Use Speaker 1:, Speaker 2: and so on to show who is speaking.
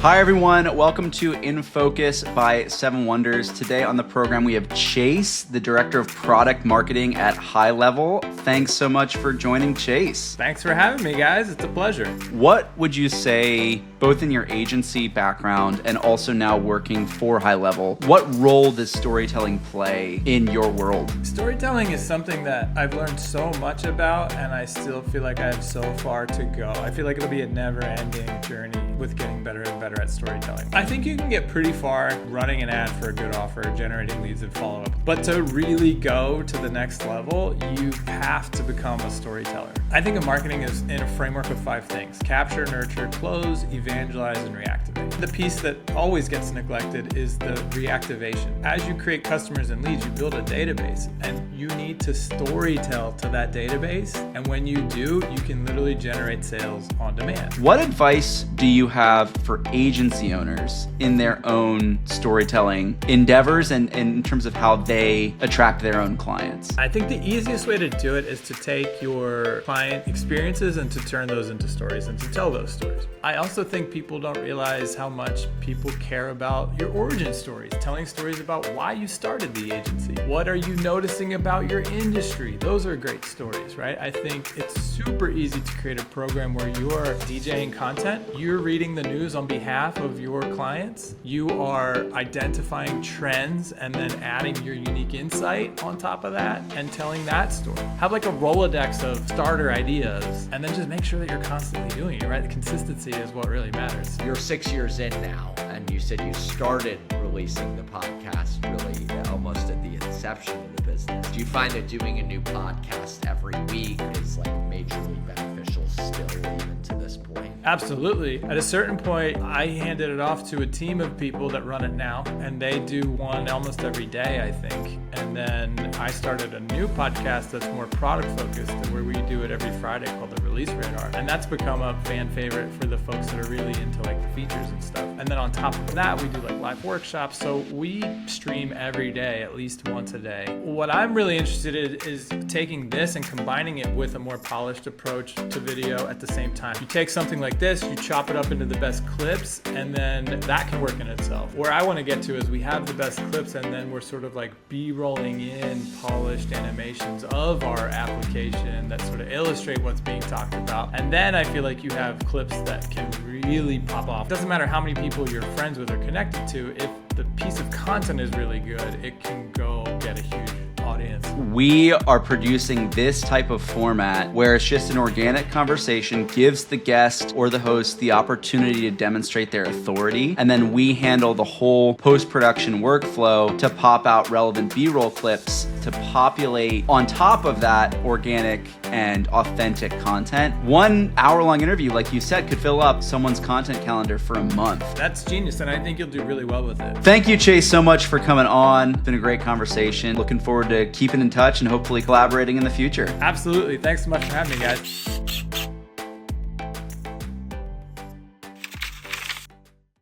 Speaker 1: Hi, everyone. Welcome to In Focus by Seven Wonders. Today on the program, we have Chase, the Director of Product Marketing at Highlevel. Thanks so much for joining, Chase.
Speaker 2: Thanks for having me, guys. It's a pleasure.
Speaker 1: What would you say, both in your agency background and also now working for Highlevel, what role does storytelling play in your world?
Speaker 2: Storytelling is something that I've learned so much about, and I still feel like I have so far to go. I feel like it'll be a never-ending journey with getting better and better at storytelling. I think you can get pretty far running an ad for a good offer, generating leads and follow-up. But to really go to the next level, you have to become a storyteller. I think of marketing is in a framework of 5 things: capture, nurture, close, evangelize, and reactivate. The piece that always gets neglected is the reactivation. As you create customers and leads, you build a database, and you need to storytell to that database. And when you do, you can literally generate sales on demand.
Speaker 1: What advice do you have for agency owners in their own storytelling endeavors and in terms of how they attract their own clients?
Speaker 2: I think the easiest way to do it is to take your client experiences and to turn those into stories and to tell those stories. I also think people don't realize how much people care about your origin stories, telling stories about why you started the agency. What are you noticing about your industry? Those are great stories, right? I think it's super easy to create a program where you're DJing content, you're reading the news on behalf of your clients, you are identifying trends and then adding your unique insight on top of that and telling that story. Have like a Rolodex of starter ideas and then just make sure that you're constantly doing it, right? The consistency is what really matters.
Speaker 3: You're 6 years in now, and you said you started releasing the podcast really almost at the inception of the business. Do you find that doing a new podcast every week is like majorly beneficial still even to this point?
Speaker 2: Absolutely. At a certain point, I handed it off to a team of people that run it now, and they do one almost every day, I think. And then I started a new podcast that's more product focused, where we do it every Friday, called the Release Radar. And that's become a fan favorite for the folks that are really into like the features and stuff. And then on top of that, we do like live workshops. So we stream every day, at least once a day. What I'm really interested in is taking this and combining it with a more polished approach to video at the same time. You take something like this, you chop it up into the best clips, and then that can work in itself. Where I want to get to is we have the best clips, and then we're sort of like B-rolling in polished animations of our application that sort of illustrate what's being talked about. And then I feel like you have clips that can really pop off. It doesn't matter how many people you're friends with or connected to, if the piece of content is really good, it can go get a huge audience.
Speaker 1: We are producing this type of format where it's just an organic conversation, gives the guest or the host the opportunity to demonstrate their authority, and then we handle the whole post-production workflow to pop out relevant B-roll clips to populate on top of that organic and authentic content. 1 hour-long interview, like you said, could fill up someone's content calendar for a month.
Speaker 2: That's genius, and I think you'll do really well with it.
Speaker 1: Thank you, Chase, so much for coming on. It's been a great conversation. Looking forward to keeping in touch and hopefully collaborating in the future.
Speaker 2: Absolutely. Thanks so much for having me, guys.